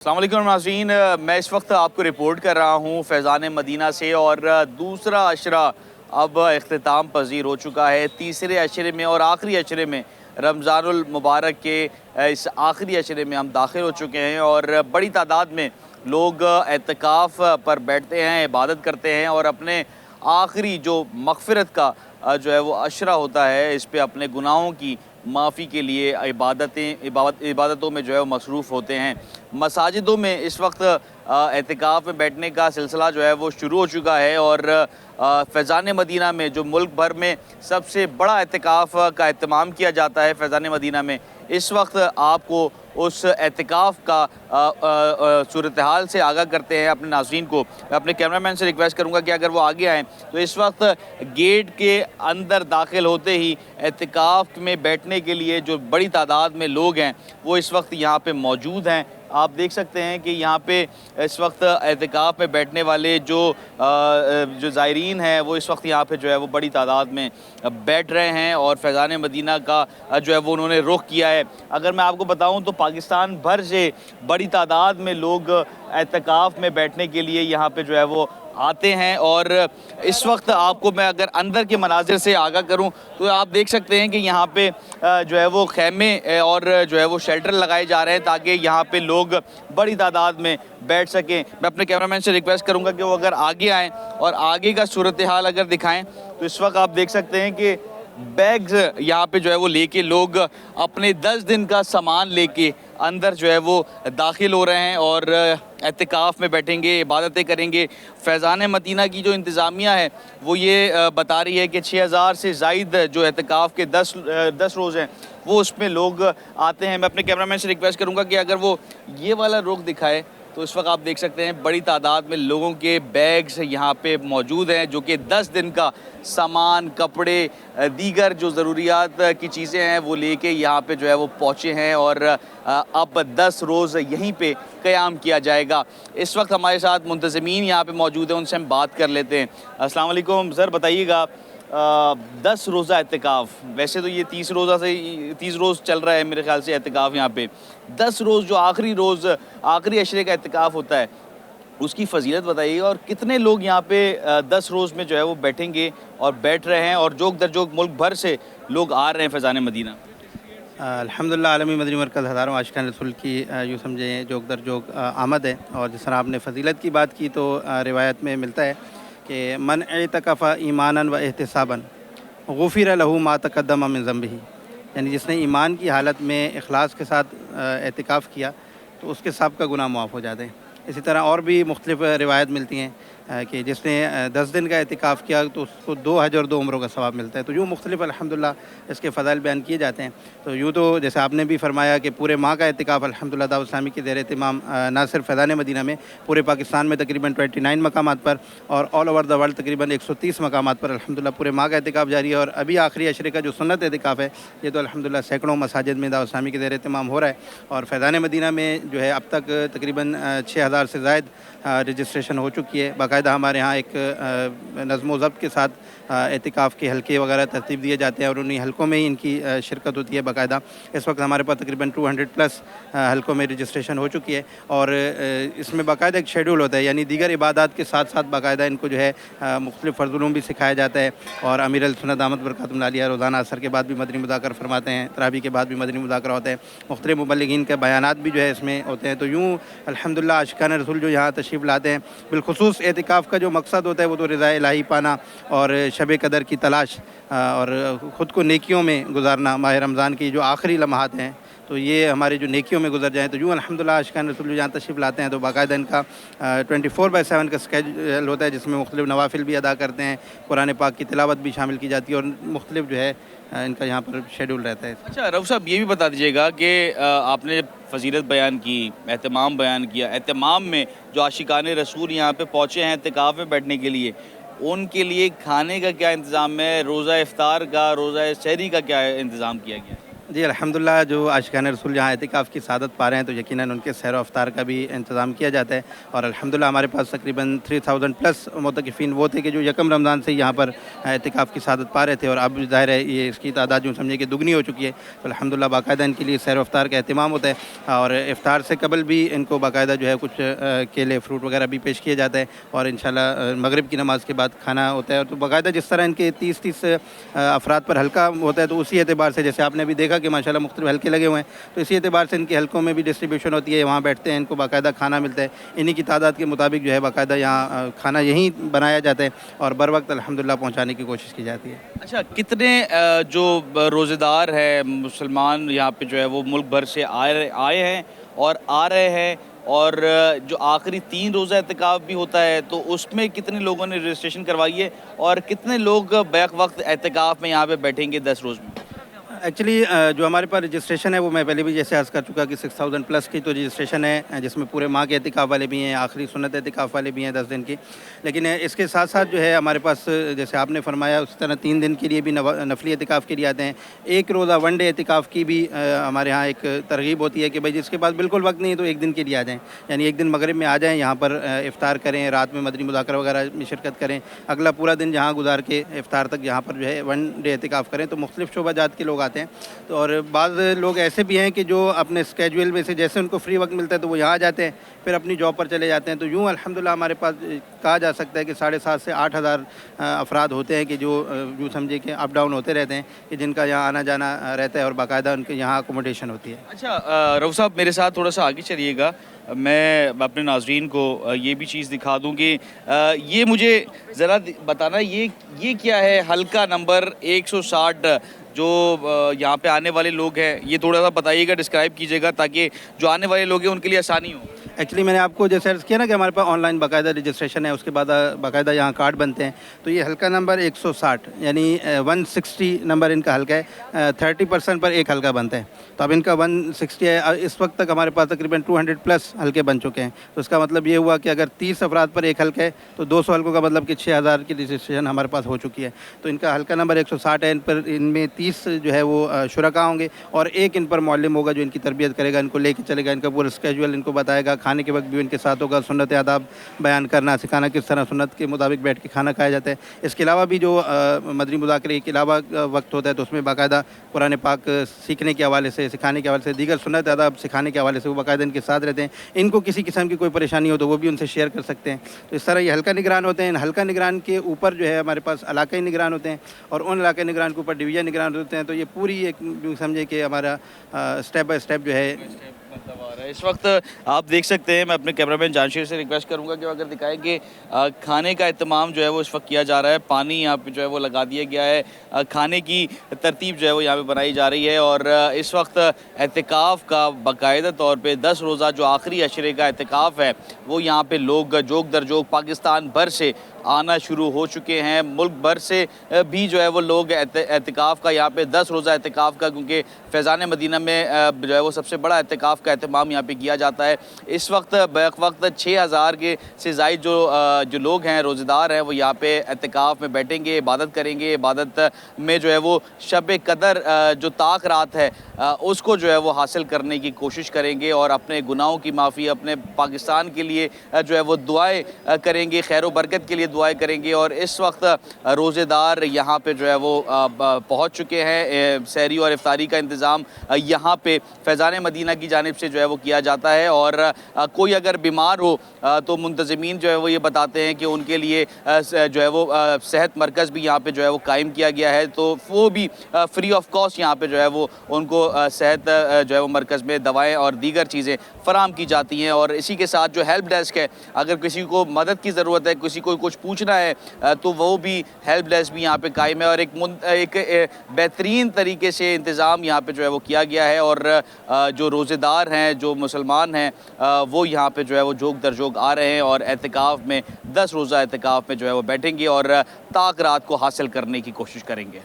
السلام علیکم ناظرین، میں اس وقت آپ کو رپورٹ کر رہا ہوں فیضان مدینہ سے، اور دوسرا عشرہ اب اختتام پذیر ہو چکا ہے۔ تیسرے عشرے میں اور آخری عشرے میں، رمضان المبارک کے اس آخری عشرے میں ہم داخل ہو چکے ہیں، اور بڑی تعداد میں لوگ اعتکاف پر بیٹھتے ہیں، عبادت کرتے ہیں، اور اپنے آخری جو مغفرت کا جو ہے وہ عشرہ ہوتا ہے، اس پہ اپنے گناہوں کی معافی کے لیے عبادتوں میں جو ہے وہ مصروف ہوتے ہیں۔ مساجدوں میں اس وقت اعتکاف میں بیٹھنے کا سلسلہ جو ہے وہ شروع ہو چکا ہے، اور فیضان مدینہ میں جو ملک بھر میں سب سے بڑا اعتکاف کا اہتمام کیا جاتا ہے، فیضان مدینہ میں اس وقت آپ کو اس اعتکاف کا صورتحال سے آگاہ کرتے ہیں اپنے ناظرین کو۔ میں اپنے کیمرہ مین سے ریکویسٹ کروں گا کہ اگر وہ آگے آئیں تو اس وقت گیٹ کے اندر داخل ہوتے ہی اعتکاف میں بیٹھنے کے لیے جو بڑی تعداد میں لوگ ہیں وہ اس وقت یہاں پہ موجود ہیں۔ آپ دیکھ سکتے ہیں کہ یہاں پہ اس وقت اعتکاف میں بیٹھنے والے جو زائرین ہیں وہ اس وقت یہاں پہ جو ہے وہ بڑی تعداد میں بیٹھ رہے ہیں، اور فیضان مدینہ کا جو ہے وہ انہوں نے رخ کیا ہے۔ اگر میں آپ کو بتاؤں تو پاکستان بھر سے بڑی تعداد میں لوگ اعتکاف میں بیٹھنے کے لیے یہاں پہ جو ہے وہ آتے ہیں، اور اس وقت آپ کو میں اگر اندر کے مناظر سے آگاہ کروں تو آپ دیکھ سکتے ہیں کہ یہاں پہ جو ہے وہ خیمے اور جو ہے وہ شیلٹر لگائے جا رہے ہیں تاکہ یہاں پہ لوگ بڑی تعداد میں بیٹھ سکیں۔ میں اپنے کیمرہ مین سے ریکویسٹ کروں گا کہ وہ اگر آگے آئیں اور آگے کا صورتحال اگر دکھائیں تو اس وقت آپ دیکھ سکتے ہیں کہ بیگز یہاں پہ جو ہے وہ لے کے لوگ اپنے 10 دن کا سامان لے کے اندر جو ہے وہ داخل ہو رہے ہیں، اور اعتکاف میں بیٹھیں گے، عبادتیں کریں گے۔ فیضان مدینہ کی جو انتظامیہ ہے وہ یہ بتا رہی ہے کہ 6000 سے زائد جو اعتکاف کے 10 روز ہیں وہ اس میں لوگ آتے ہیں۔ میں اپنے کیمرہ مین سے ریکویسٹ کروں گا کہ اگر وہ یہ والا رخ دکھائے تو اس وقت آپ دیکھ سکتے ہیں بڑی تعداد میں لوگوں کے بیگز یہاں پہ موجود ہیں جو کہ 10 دن کا سامان، کپڑے، دیگر جو ضروریات کی چیزیں ہیں وہ لے کے یہاں پہ جو ہے وہ پہنچے ہیں، اور اب 10 روز یہیں پہ قیام کیا جائے گا۔ اس وقت ہمارے ساتھ منتظمین یہاں پہ موجود ہیں، ان سے ہم بات کر لیتے ہیں۔ السلام علیکم سر، بتائیے گا 10 روزہ اعتکاف، ویسے تو یہ 30 روز چل رہا ہے میرے خیال سے اعتکاف، یہاں پہ 10 روز جو آخری عشرے کا اعتکاف ہوتا ہے اس کی فضیلت بتائیے گا، اور کتنے لوگ یہاں پہ 10 روز میں جو ہے وہ بیٹھیں گے اور بیٹھ رہے ہیں، اور جوک در جوک ملک بھر سے لوگ آ رہے ہیں فیضان مدینہ۔ الحمدللہ عالمی مدنی مرکز ہزاروں عاشقان رسول کی یوں سمجھیں جوک در جوک آمد ہے، اور جس طرح آپ نے فضیلت کی بات کی تو روایت میں ملتا ہے کہ من اعتکف ایمانا و احتسابا غفر له ما تقدم من ذنبہ، یعنی جس نے ایمان کی حالت میں اخلاص کے ساتھ اعتکاف کیا تو اس کے سب کا گناہ معاف ہو جاتے ہیں۔ اسی طرح اور بھی مختلف روایت ملتی ہیں کہ جس نے 10 دن کا اعتکاف کیا تو اس کو 2 حج اور 2 عمروں کا ثواب ملتا ہے۔ تو یوں مختلف الحمدللہ اس کے فضائل بیان کیے جاتے ہیں۔ تو یوں تو جیسے آپ نے بھی فرمایا کہ پورے ماہ کا اعتکاف الحمدللہ دعوت اسلامی کے زیر اہتمام نہ صرف فیضان مدینہ میں، پورے پاکستان میں تقریباً 29 مقامات پر اور آل اوور دا ورلڈ تقریباً 130 مقامات پر الحمدللہ پورے ماہ کا اعتکاف جاری ہے، اور ابھی آخری عشرے کا جو سنت اعتکاف ہے یہ تو الحمدللہ سینکڑوں مساجد میں دعوت اسلامی کے زیر اہتمام ہو رہا ہے، اور فیضان مدینہ میں جو ہے اب تک تقریباً 6000 سے زائد رجسٹریشن ہو چکی ہے۔ باقاعدہ ہمارے ہاں ایک نظم و ضبط کے ساتھ اعتکاف کے حلقے وغیرہ ترتیب دیے جاتے ہیں، اور انہی حلقوں میں ہی ان کی شرکت ہوتی ہے باقاعدہ۔ اس وقت ہمارے پاس تقریباً 200+ حلقوں میں رجسٹریشن ہو چکی ہے، اور اس میں باقاعدہ ایک شیڈول ہوتا ہے، یعنی دیگر عبادات کے ساتھ ساتھ باقاعدہ ان کو جو ہے مختلف فرض العلوم بھی سکھایا جاتا ہے، اور امیر السنت دامت برکاتہم العالیہ روزانہ عصر کے بعد بھی مدنی مذاکر فرماتے ہیں، تراویح کے بعد بھی مدنی مذاکرہ ہوتا ہے، مختلف مبلغین کے بیانات بھی جو ہے اس میں ہوتے ہیں۔ تو یوں الحمدللہ عاشقان رسول جو یہاں تشریف لاتے ہیں، بالخصوص اعتکاف کا جو مقصد ہوتا ہے وہ تو رضا الہی پانا اور شب قدر کی تلاش، اور خود کو نیکیوں میں گزارنا۔ ماہ رمضان کی جو آخری لمحات ہیں تو یہ ہمارے جو نیکیوں میں گزر جائیں، تو یوں الحمدللہ عاشقان رسول جو یہاں تشریف لاتے ہیں تو باقاعدہ ان کا 24/7 کا اسکیجول ہوتا ہے، جس میں مختلف نوافل بھی ادا کرتے ہیں، قرآن پاک کی تلاوت بھی شامل کی جاتی ہے، اور مختلف جو ہے ان کا یہاں پر شیڈول رہتا ہے۔ اچھا رؤف صاحب، یہ بھی بتا دیجیے گا کہ آپ نے فضیلت بیان کی، اہتمام بیان کیا، اہتمام میں جو عاشقان رسول یہاں پہ پہنچے ہیں اعتکاف میں بیٹھنے کے لیے، ان کے لیے کھانے کا کیا انتظام ہے؟ روزہ افطار کا، روزہ سحری کا کیا انتظام کیا گیا؟ جی الحمدللہ جو عاشقان رسول جہاں اعتکاف کی سعادت پا رہے ہیں تو یقیناً ان کے سیر و افطار کا بھی انتظام کیا جاتا ہے، اور الحمدللہ ہمارے پاس تقریباً 3000 پلس معتکفین وہ تھے کہ جو یکم رمضان سے یہاں پر اعتکاف کی سعادت پا رہے تھے، اور اب ظاہر ہے یہ اس کی تعداد جو سمجھے کہ دگنی ہو چکی ہے، تو الحمدللہ باقاعدہ ان کے لیے سیر و افطار کا اہتمام ہوتا ہے، اور افطار سے قبل بھی ان کو باقاعدہ جو ہے کچھ کیلے فروٹ وغیرہ بھی پیش کیا جاتا ہے، اور انشاءاللہ مغرب کی نماز کے بعد کھانا ہوتا ہے، تو باقاعدہ جس طرح ان کے 30 افراد پر حلقہ ہوتا ہے، تو اسی اعتبار سے جیسے آپ نے بھی دیکھا کہ ماشاءاللہ مختلف حلقے لگے ہوئے ہیں، تو اسی اعتبار سے ان کے حلقوں میں بھی ڈسٹریبیوشن ہوتی ہے، وہاں بیٹھتے ہیں، ان کو باقاعدہ کھانا ملتا ہے، انہی کی تعداد کے مطابق جو ہے باقاعدہ یہاں کھانا یہیں بنایا جاتا ہے اور بر وقت الحمدللہ پہنچانے کی کوشش کی جاتی ہے۔ اچھا، کتنے جو روزے دار ہیں مسلمان یہاں پہ جو ہے وہ ملک بھر سے آئے ہیں اور آ رہے ہیں، اور جو آخری 3 روزہ اعتکاف بھی ہوتا ہے تو اس میں کتنے لوگوں نے رجسٹریشن کروائی ہے، اور کتنے لوگ بیک وقت اعتکاف میں یہاں پہ بیٹھیں گے 10 روز میں؟ ایکچولی جو ہمارے پاس رجسٹریشن ہے وہ میں پہلے بھی جیسے عرض کر چکا کہ 6000 پلس کی تو رجسٹریشن ہے، جس میں پورے ماہ کے اعتکاف والے بھی ہیں، آخری سنت اعتکاف والے بھی ہیں 10 دن کی، لیکن اس کے ساتھ ساتھ جو ہے ہمارے پاس جیسے آپ نے فرمایا اس طرح 3 دن کے لیے بھی نفلی اعتکاف کے لیے آتے ہیں، ایک روزہ ون ڈے اعتکاف کی بھی ہمارے ہاں ایک ترغیب ہوتی ہے کہ بھائی جس کے پاس بالکل وقت نہیں ہے تو ایک دن کے لیے آ جائیں، یعنی ایک دن مغرب میں آ جائیں، یہاں پر افطار کریں، رات میں مدنی مذاکرہ وغیرہ میں شرکت کریں، اگلا پورا دن جہاں گزار کے افطار تک یہاں پر جو ہے ون ڈے اعتکاف کریں، تو مختلف شعبہ جات کے لوگ آتے ہیں، تو اور بعض لوگ ایسے بھی ہیں کہ جو اپنے اسکیجول میں سے جیسے ان کو فری وقت ملتا ہے تو وہ یہاں جاتے ہیں، پھر اپنی جاب پر چلے جاتے ہیں، تو یوں الحمدللہ ہمارے پاس کہا جا سکتا ہے کہ 7,500 سے 8,000 افراد ہوتے ہیں کہ جو یوں سمجھے کہ اپ ڈاؤن ہوتے رہتے ہیں، کہ جن کا یہاں آنا جانا رہتا ہے اور باقاعدہ ان کے یہاں اکوموڈیشن ہوتی ہے۔ اچھا رؤوف صاحب، میرے ساتھ تھوڑا سا آگے چلیے گا، میں اپنے ناظرین کو یہ بھی چیز دکھا دوں کہ یہ مجھے ذرا بتانا یہ کیا ہے حلقہ نمبر 160 جو یہاں پہ آنے والے لوگ ہیں، یہ تھوڑا سا بتائیے گا، ڈسکرائب کیجیے گا تاکہ جو آنے والے لوگ ہیں ان کے لیے آسانی ہو۔ ایکچولی میں نے آپ کو جیسے عرض کیا نا کہ ہمارے پاس آن لائن باقاعدہ رجسٹریشن ہے، اس کے بعد باقاعدہ یہاں کارڈ بنتے ہیں، تو یہ حلقہ نمبر 160 یعنی 160 نمبر ان کا حلقہ ہے، 30% پر ایک حلقہ بنتا ہے، تو اب ان کا 160 ہے، اس وقت تک ہمارے پاس تقریباً 200 پلس حلقے بن چکے ہیں، تو اس کا مطلب یہ ہوا کہ اگر 30 افراد پر ایک حلقہ ہے تو 200 حلقوں کا مطلب کہ 6000 کی رجسٹریشن ہمارے پاس ہو چکی ہے، تو ان کا حلقہ نمبر 160 ہے، ان میں 30 جو ہے وہ شرکا ہوں گے، اور ایک ان پر معلم ہوگا جو ان کی تربیت کرے گا، ان کو لے کے چلے گا، ان کا پورا اسکیجول ان کو بتائے گا، کھانے کے وقت بھی ان کے ساتھ ہوگا، سنت آداب بیان کرنا سکھانا، کس طرح سنت کے مطابق بیٹھ کے کھانا کھایا جاتا ہے، اس کے علاوہ بھی جو مدنی مذاکرے کے علاوہ وقت ہوتا ہے تو اس میں باقاعدہ قرآن پاک سیکھنے کے حوالے سے، سکھانے کے حوالے سے، دیگر سنت آداب سکھانے کے حوالے سے وہ باقاعدہ ان کے ساتھ رہتے ہیں، ان کو کسی قسم کی کوئی پریشانی ہو تو وہ بھی ان سے شیئر کر سکتے ہیں، تو اس طرح یہ حلقہ نگران ہوتے ہیں، ان حلقہ نگران کے اوپر جو ہے ہمارے پاس علاقائی نگران ہوتے ہیں، اور ان علاقائی نگران کے اوپر ڈویژن نگران ہوتے ہیں، تو یہ پوری ایک جو سمجھے کہ ہمارا اسٹیپ بائی اسٹیپ جو ہے اس وقت آپ دیکھ سکتے ہیں، میں اپنے کیمرہ مین جانشیر سے ریکویسٹ کروں گا کہ وہ اگر دکھائیں کہ کھانے کا اہتمام جو ہے وہ اس وقت کیا جا رہا ہے، پانی یہاں پہ جو ہے وہ لگا دیا گیا ہے، کھانے کی ترتیب جو ہے وہ یہاں پہ بنائی جا رہی ہے، اور اس وقت اعتکاف کا باقاعدہ طور پہ 10 روزہ جو آخری عشرے کا اعتکاف ہے وہ یہاں پہ لوگ جوگ در جوگ پاکستان بھر سے آنا شروع ہو چکے ہیں، ملک بھر سے بھی جو ہے وہ لوگ اعتکاف کا یہاں پہ 10 روزہ اعتکاف کا، کیونکہ فیضان مدینہ میں جو ہے وہ سب سے بڑا اعتکاف کا اہتمام یہاں پہ کیا جاتا ہے، اس وقت بیک وقت 6000 کے سے زائد جو لوگ ہیں روزہ دار ہیں وہ یہاں پہ اعتکاف میں بیٹھیں گے، عبادت کریں گے، عبادت میں جو ہے وہ شب قدر جو طاق رات ہے اس کو جو ہے وہ حاصل کرنے کی کوشش کریں گے، اور اپنے گناہوں کی معافی، اپنے پاکستان کے لیے جو ہے وہ دعائیں کریں گے، خیر و برکت کے لیے دعائیں کریں گے، اور اس وقت روزے دار یہاں پہ جو ہے وہ پہنچ چکے ہیں، سحری اور افطاری کا انتظام یہاں پہ فیضان مدینہ کی جانب سے جو ہے وہ کیا جاتا ہے، اور کوئی اگر بیمار ہو تو منتظمین جو ہے وہ یہ بتاتے ہیں کہ ان کے لیے جو ہے وہ صحت مرکز بھی یہاں پہ جو ہے وہ قائم کیا گیا ہے، تو وہ بھی فری آف کاسٹ یہاں پہ جو ہے وہ ان کو صحت جو ہے وہ مرکز میں دوائیں اور دیگر چیزیں فراہم کی جاتی ہیں، اور اسی کے ساتھ جو ہیلپ ڈیسک ہے، اگر کسی کو مدد کی ضرورت ہے، کسی کو کچھ پوچھنا ہے تو وہ بھی ہیلپ ڈیسک بھی یہاں پہ قائم ہے، اور ایک بہترین طریقے سے انتظام یہاں پہ جو ہے وہ کیا گیا ہے، اور جو روزے دار ہیں، جو مسلمان ہیں، وہ یہاں پہ جو ہے وہ جوگ در جوگ آ رہے ہیں، اور اعتکاف میں 10 روزہ اعتکاف میں جو ہے وہ بیٹھیں گے اور طاق رات کو حاصل کرنے کی کوشش کریں گے۔